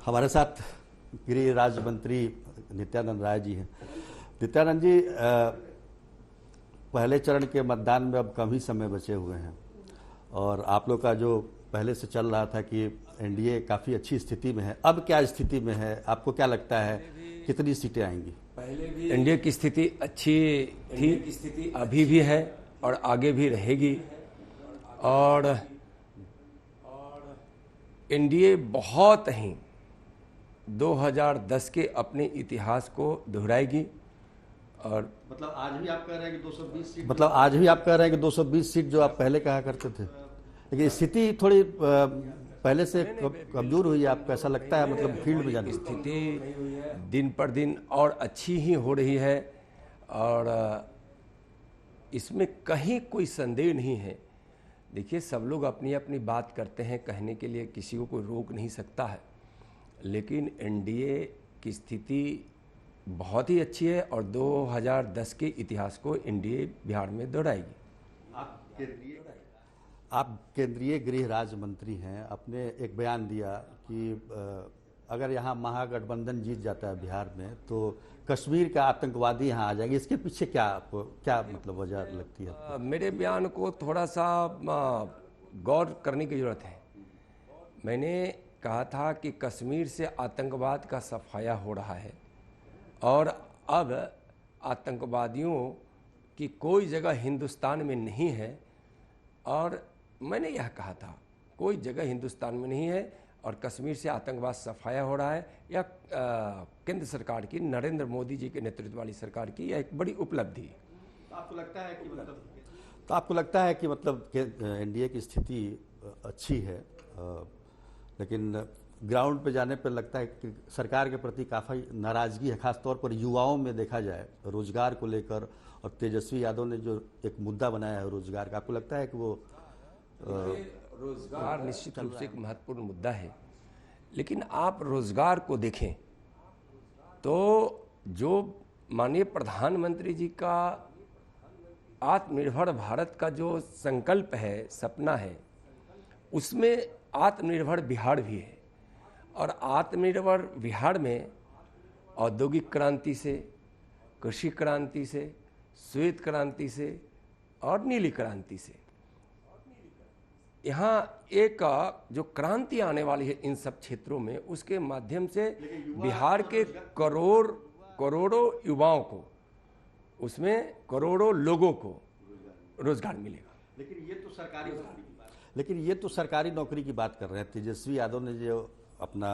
हमारे साथ गृह राज्य मंत्री नित्यानंद राय जी हैं। नित्यानंद जी, पहले चरण के मतदान में अब कम ही समय बचे हुए हैं और आप लोग का जो पहले से चल रहा था कि एनडीए काफ़ी अच्छी स्थिति में है, अब क्या स्थिति में है? आपको क्या लगता है कितनी सीटें आएंगी? पहले भी एनडीए की स्थिति अच्छी थी, अभी भी है और आगे भी रहेगी। और एनडीए बहुत ही 2010 के अपने इतिहास को दोहराएगी। और मतलब आज भी आप कह रहे हैं कि 220 सीट, मतलब आज भी आप कह रहे हैं कि 220 सीट जो आप पहले कहा करते थे, लेकिन स्थिति थोड़ी पहले से कमजोर हुई है। आपको ऐसा लगता है? मतलब फील्ड में जाने स्थिति दिन पर दिन और अच्छी ही हो रही है और इसमें कहीं कोई संदेह नहीं है। देखिए, सब लोग अपनी अपनी बात करते हैं, कहने के लिए किसी को कोई रोक नहीं सकता है, लेकिन एनडीए की स्थिति बहुत ही अच्छी है और 2010 के इतिहास को एनडीए बिहार में दोहराएगी। आप केंद्रीय गृह राज्य मंत्री हैं, आपने एक बयान दिया कि अगर यहाँ महागठबंधन जीत जाता है बिहार में तो कश्मीर का आतंकवादी यहाँ आ जाएंगे। इसके पीछे क्या आपको क्या मतलब वजह लगती है? मेरे बयान को थोड़ा सा गौर करने की जरूरत है। मैंने कहा था कि कश्मीर से आतंकवाद का सफाया हो रहा है और अब आतंकवादियों की कोई जगह हिंदुस्तान में नहीं है। और मैंने यह कहा था कोई जगह हिंदुस्तान में नहीं है और कश्मीर से आतंकवाद सफाया हो रहा है। यह केंद्र सरकार की, नरेंद्र मोदी जी के नेतृत्व वाली सरकार की यह एक बड़ी उपलब्धि है। आपको लगता है कि मतलब एनडीए की स्थिति अच्छी है, लेकिन ग्राउंड पे जाने पर लगता है कि सरकार के प्रति काफ़ी नाराज़गी है, खासतौर पर युवाओं में देखा जाए रोजगार को लेकर। और तेजस्वी यादव ने जो एक मुद्दा बनाया है रोजगार का, आपको लगता है कि वो रोजगार निश्चित रूप से एक महत्वपूर्ण मुद्दा है, लेकिन आप रोजगार को देखें तो जो माननीय प्रधानमंत्री जी का आत्मनिर्भर भारत का जो संकल्प है, सपना है, उसमें आत्मनिर्भर बिहार भी है। और आत्मनिर्भर बिहार में औद्योगिक क्रांति से, कृषि क्रांति से, श्वेत क्रांति से और नीली क्रांति से यहाँ एक जो क्रांति आने वाली है इन सब क्षेत्रों में, उसके माध्यम से बिहार के करोड़ों युवाओं को, उसमें करोड़ों लोगों को रोजगार मिलेगा। लेकिन ये तो सरकारी नौकरी की बात कर रहे हैं। तेजस्वी यादव ने जो अपना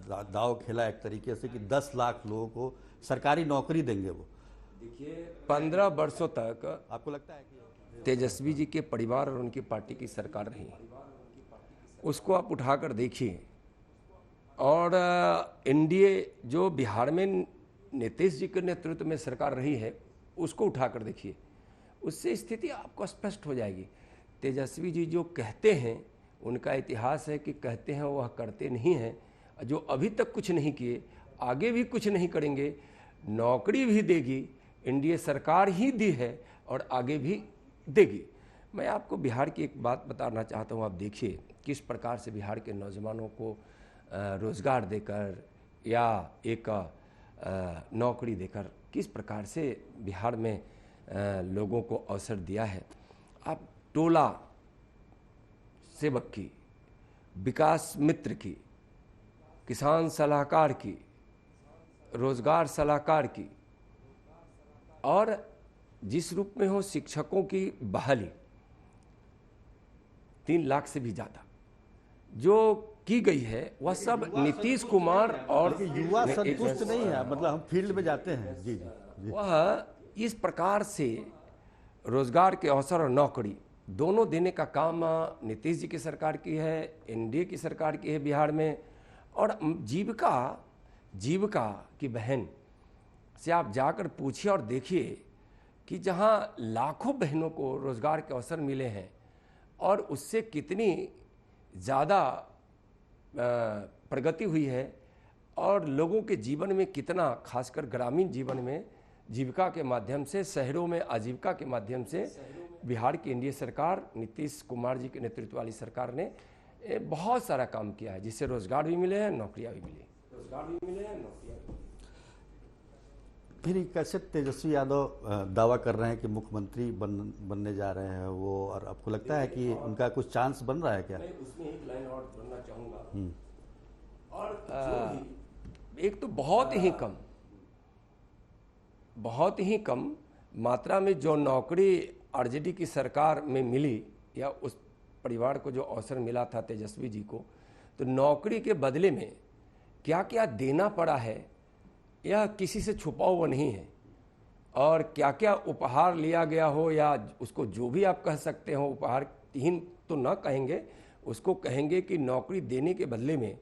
दाव खेला एक तरीके से कि 10 लाख लोगों को सरकारी नौकरी देंगे वो। देखिए, 15 वर्षों तक आपको लगता है कि तेजस्वी जी के परिवार और उनकी पार्टी की सरकार रही, उसको आप उठाकर देखिए। और एनडीए जो बिहार में नीतीश जी के नेतृत्व में सरकार रही है, उसको उठाकर देखिए, उससे स्थिति आपको स्पष्ट हो जाएगी। तेजस्वी जी जो कहते हैं, उनका इतिहास है कि कहते हैं वह करते नहीं हैं। जो अभी तक कुछ नहीं किए, आगे भी कुछ नहीं करेंगे। नौकरी भी देगी, एनडीए सरकार ही दी है और आगे भी देगी। मैं आपको बिहार की एक बात बताना चाहता हूँ। आप देखिए किस प्रकार से बिहार के नौजवानों को रोजगार देकर या एक नौकरी देकर किस प्रकार से बिहार में लोगों को अवसर दिया है। आप टोला सेवक की, विकास मित्र की, किसान सलाहकार की, रोजगार सलाहकार की और जिस रूप में हो शिक्षकों की बहाली 3 लाख से भी ज्यादा जो की गई है, वह सब नीतीश कुमार और युवा संतुष्ट नहीं है। मतलब हम फील्ड में जाते हैं जी। वह इस प्रकार से रोजगार के अवसर और नौकरी दोनों देने का काम नीतीश जी की सरकार की है, एनडीए की सरकार की है बिहार में। और जीविका की बहन से आप जाकर पूछिए और देखिए कि जहां लाखों बहनों को रोजगार के अवसर मिले हैं और उससे कितनी ज़्यादा प्रगति हुई है और लोगों के जीवन में कितना, खासकर ग्रामीण जीवन में जीविका के माध्यम से, शहरों में आजीविका के माध्यम से बिहार की एनडीए सरकार, नीतीश कुमार जी के नेतृत्व वाली सरकार ने बहुत सारा काम किया है, जिससे रोजगार भी मिले हैं, नौकरियां भी मिली, रोजगार भी मिले हैं, नौकरियां भी मिली। फिर कैसे तेजस्वी यादव दावा कर रहे हैं कि मुख्यमंत्री बनने जा रहे हैं वो, और आपको लगता है कि उनका कुछ चांस बन रहा है क्या? मैं उसमें एक लाइन और बोलना चाहूँगा। और एक तो बहुत ही कम मात्रा में जो नौकरी आरजेडी की सरकार में मिली, या उस परिवार को जो अवसर मिला था तेजस्वी जी को, तो नौकरी के बदले में क्या क्या देना पड़ा है यह किसी से छुपा हुआ नहीं है। और क्या क्या उपहार लिया गया हो, या उसको जो भी आप कह सकते हो, उपहारहीन तो ना कहेंगे, उसको कहेंगे कि नौकरी देने के बदले में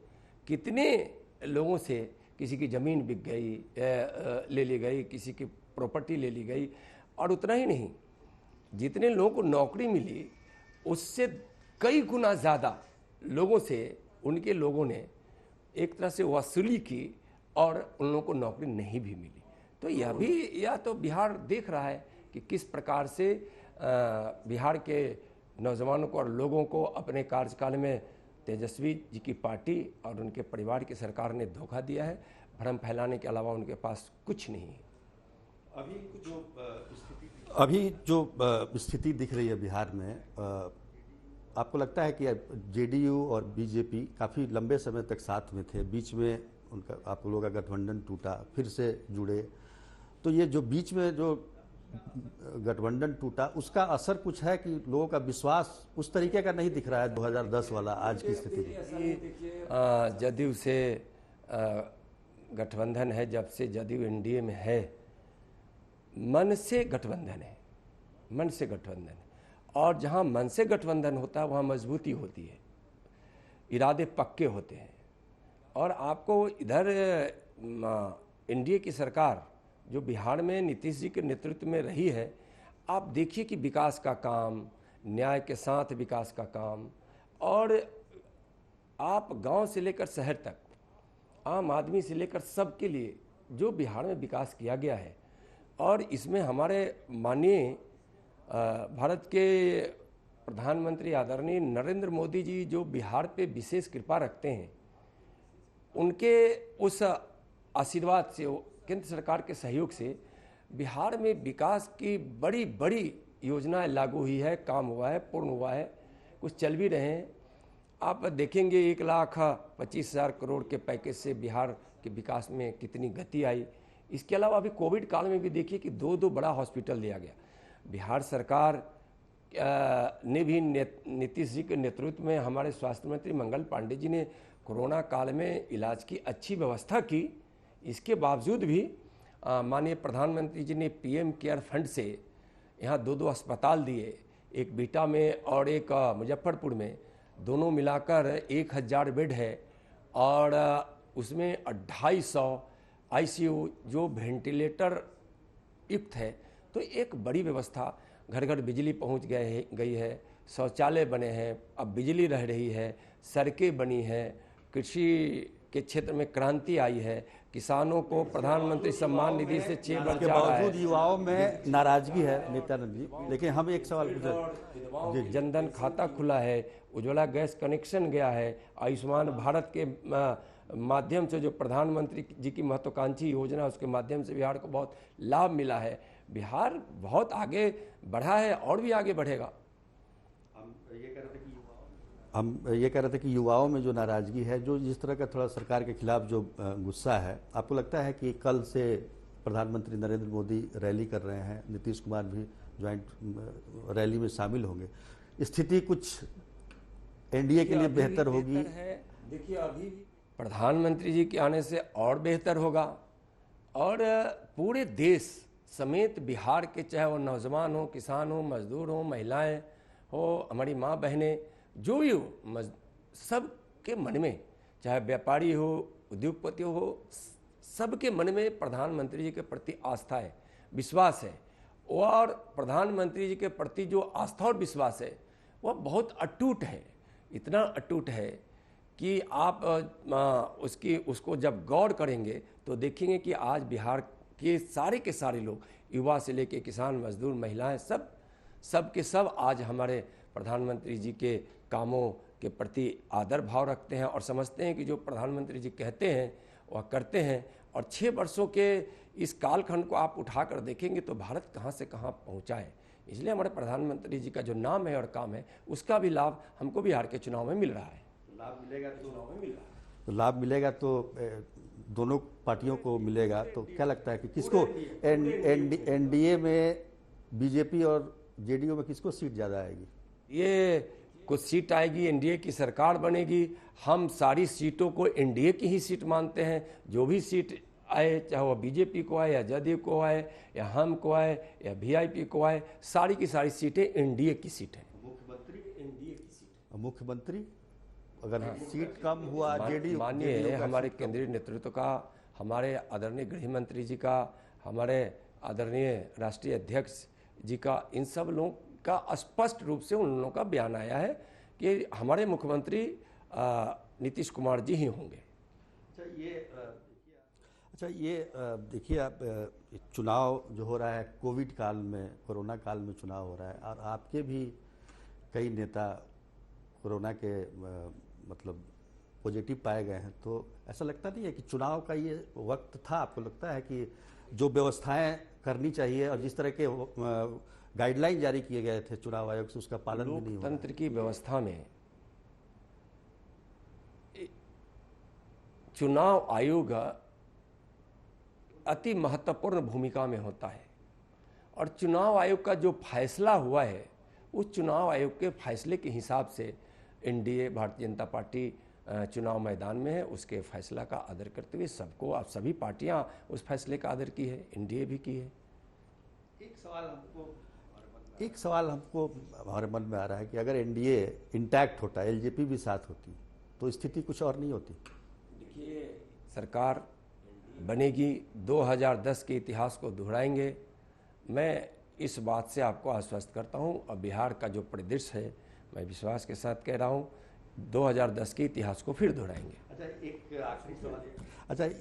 कितने लोगों से किसी की ज़मीन बिक गई, ले ली गई, किसी की प्रॉपर्टी ले ली गई। और उतना ही नहीं, जितने लोगों को नौकरी मिली उससे कई गुना ज़्यादा लोगों से उनके लोगों ने एक तरह से वसूली की और उन लोगों को नौकरी नहीं भी मिली। तो यह तो बिहार देख रहा है कि किस प्रकार से बिहार के नौजवानों को और लोगों को अपने कार्यकाल में तेजस्वी जी की पार्टी और उनके परिवार की सरकार ने धोखा दिया है। भ्रम फैलाने के अलावा उनके पास कुछ नहीं है। अभी जो स्थिति दिख रही है बिहार में, आपको लगता है कि जेडीयू और बीजेपी काफ़ी लंबे समय तक साथ में थे, बीच में उनका आप लोगों का गठबंधन टूटा, फिर से जुड़े, तो ये जो बीच में जो गठबंधन टूटा उसका असर कुछ है कि लोगों का विश्वास उस तरीके का नहीं दिख रहा है 2010 वाला आज की स्थिति में? जदयू से गठबंधन है, जब से जदयू एनडीए में है, मन से गठबंधन है, मन से गठबंधन है। और जहाँ मन से गठबंधन होता है वहाँ मजबूती होती है, इरादे पक्के होते हैं। और आपको इधर एनडीए की सरकार जो बिहार में नीतीश जी के नेतृत्व में रही है, आप देखिए कि विकास का काम, न्याय के साथ विकास का काम, और आप गांव से लेकर शहर तक, आम आदमी से लेकर सबके लिए जो बिहार में विकास किया गया है। और इसमें हमारे माननीय भारत के प्रधानमंत्री आदरणीय नरेंद्र मोदी जी जो बिहार पे विशेष कृपा रखते हैं, उनके उस आशीर्वाद से, केंद्र सरकार के सहयोग से बिहार में विकास की बड़ी बड़ी योजनाएं लागू हुई है, काम हुआ है, पूर्ण हुआ है, कुछ चल भी रहे हैं। आप देखेंगे 1,25,000 करोड़ के पैकेज से बिहार के विकास में कितनी गति आई। इसके अलावा अभी कोविड काल में भी देखिए कि दो बड़ा हॉस्पिटल दिया गया। बिहार सरकार ने भी नीतीश जी के नेतृत्व में हमारे स्वास्थ्य मंत्री मंगल पांडे जी ने कोरोना काल में इलाज की अच्छी व्यवस्था की। इसके बावजूद भी माननीय प्रधानमंत्री जी ने पीएम केयर फंड से यहाँ दो अस्पताल दिए, एक बिहटा में और एक मुजफ्फरपुर में, दोनों मिलाकर 1,000 बेड है। और उसमें 250 आईसीयू जो वेंटिलेटर युक्त है। तो एक बड़ी व्यवस्था, घर घर बिजली पहुंच गई है, शौचालय बने हैं, अब बिजली रह रही है, सड़कें बनी हैं, कृषि के क्षेत्र में क्रांति आई है, किसानों को प्रधानमंत्री सम्मान निधि से 6 बार के बावजूद युवाओं में नाराजगी है नित्यानंद जी। लेकिन हम एक सवाल पूछे, जनधन खाता खुला है, उज्ज्वला गैस कनेक्शन गया है, आयुष्मान भारत के माध्यम से जो प्रधानमंत्री जी की महत्वाकांक्षी योजना उसके माध्यम से बिहार को बहुत लाभ मिला है। बिहार बहुत आगे बढ़ा है और भी आगे बढ़ेगा। हम ये कह रहे थे कि युवाओं में जो नाराजगी है, जो जिस तरह का थोड़ा सरकार के खिलाफ जो गुस्सा है, आपको लगता है कि कल से प्रधानमंत्री नरेंद्र मोदी रैली कर रहे हैं, नीतीश कुमार भी ज्वाइंट रैली में शामिल होंगे, स्थिति कुछ एनडीए के लिए बेहतर होगी? देखिए अभी प्रधानमंत्री जी के आने से और बेहतर होगा। और पूरे देश समेत बिहार के, चाहे वो नौजवान हो, किसान हो, मजदूर हो, महिलाएं हो, हमारी माँ बहनें, जो भी हो, सब के मन में, चाहे व्यापारी हो, उद्योगपति हो, सबके मन में प्रधानमंत्री जी के प्रति आस्था है, विश्वास है। और प्रधानमंत्री जी के प्रति जो आस्था और विश्वास है वह बहुत अटूट है, इतना अटूट है कि आप उसको जब गौर करेंगे तो देखेंगे कि आज बिहार के सारे लोग, युवा से लेके किसान, मजदूर, महिलाएं, सब के सब आज हमारे प्रधानमंत्री जी के कामों के प्रति आदर भाव रखते हैं और समझते हैं कि जो प्रधानमंत्री जी कहते हैं वह करते हैं। और 6 वर्षों के इस कालखंड को आप उठाकर देखेंगे तो भारत कहाँ से कहाँ पहुँचा है। इसलिए हमारे प्रधानमंत्री जी का जो नाम है और काम है उसका भी लाभ हमको बिहार के चुनाव में मिल रहा है। लाभ मिलेगा तो चुनाव में मिल रहा है तो लाभ मिलेगा तो दोनों पार्टियों को मिलेगा। तो क्या लगता है कि किसको एनडीए में बीजेपी और जेडीयू में किसको सीट ज़्यादा आएगी? ये कुछ सीट आएगी, एनडीए की सरकार बनेगी। हम सारी सीटों को एनडीए की ही सीट मानते हैं। जो भी सीट आए, चाहे वह बीजेपी को आए या जदयू को आए या हम को आए या वीआईपी को आए, सारी की सारी सीटें एनडीए की सीट हैं। मुख्यमंत्री एनडीए की सीट, मुख्यमंत्री अगर सीट कम हुआ जेडीयू, मानिए हमारे केंद्रीय नेतृत्व का, हमारे आदरणीय गृह मंत्री जी का, हमारे आदरणीय राष्ट्रीय अध्यक्ष जी का, इन सब लोगों का स्पष्ट रूप से उन लोगों का बयान आया है कि हमारे मुख्यमंत्री नीतीश कुमार जी ही होंगे। अच्छा ये देखिए आप, चुनाव जो हो रहा है कोविड काल में, कोरोना काल में चुनाव हो रहा है और आपके भी कई नेता कोरोना के मतलब पॉजिटिव पाए गए हैं। तो ऐसा लगता नहीं है कि चुनाव का ये वक्त था? आपको लगता है कि जो व्यवस्थाएं करनी चाहिए और जिस तरह के गाइडलाइन जारी किए गए थे चुनाव आयोग से उसका पालन भी नहीं हुआ? लोकतंत्र की व्यवस्था में चुनाव आयोग अति महत्वपूर्ण भूमिका में होता है और चुनाव आयोग का जो फैसला हुआ है उस चुनाव आयोग के फैसले के हिसाब से एनडीए भारतीय जनता पार्टी चुनाव मैदान में है। उसके फैसला का आदर करते हुए सबको, आप सभी पार्टियां उस फैसले का आदर की है, एनडीए भी की है। एक सवाल हमको हमारे मन में आ रहा है कि अगर एनडीए इंटैक्ट होता, एलजेपी भी साथ होती तो स्थिति कुछ और नहीं होती। देखिए, सरकार बनेगी, 2010 के इतिहास को दोहराएंगे। मैं इस बात से आपको आश्वस्त करता हूं और बिहार का जो परिदृश्य है मैं विश्वास के साथ कह रहा हूं, 2010 के इतिहास को फिर दोहराएंगे।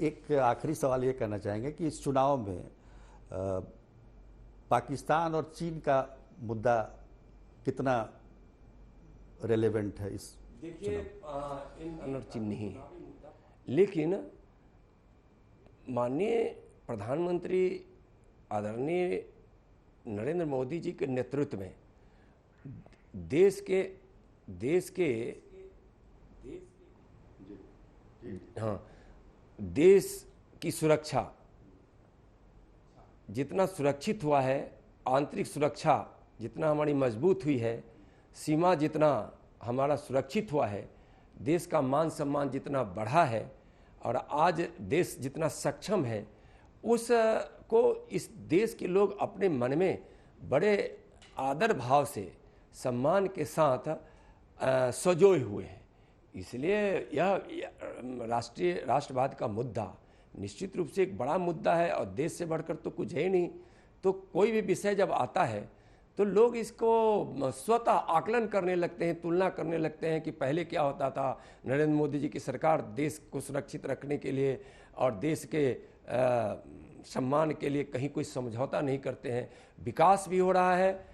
एक आखिरी सवाल ये करना चाहेंगे कि इस चुनाव में पाकिस्तान और चीन का मुद्दा कितना रेलेवेंट है इस? देखिए, और चीन नहीं है, लेकिन माननीय प्रधानमंत्री आदरणीय नरेंद्र मोदी जी के नेतृत्व में देश की सुरक्षा जितना सुरक्षित हुआ है, आंतरिक सुरक्षा जितना हमारी मजबूत हुई है, सीमा जितना हमारा सुरक्षित हुआ है, देश का मान सम्मान जितना बढ़ा है और आज देश जितना सक्षम है, उसको इस देश के लोग अपने मन में बड़े आदर भाव से, सम्मान के साथ सजोए हुए हैं। इसलिए यह राष्ट्रवाद का मुद्दा निश्चित रूप से एक बड़ा मुद्दा है और देश से बढ़कर तो कुछ है ही नहीं। तो कोई भी विषय जब आता है तो लोग इसको स्वतः आकलन करने लगते हैं, तुलना करने लगते हैं कि पहले क्या होता था। नरेंद्र मोदी जी की सरकार देश को सुरक्षित रखने के लिए और देश के सम्मान के लिए कहीं कोई समझौता नहीं करते हैं। विकास भी हो रहा है,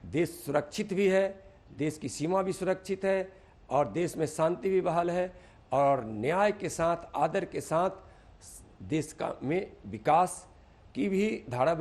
देश सुरक्षित भी है, देश की सीमा भी सुरक्षित है और देश में शांति भी बहाल है और न्याय के साथ, आदर के साथ देश का में विकास की भी धारा बह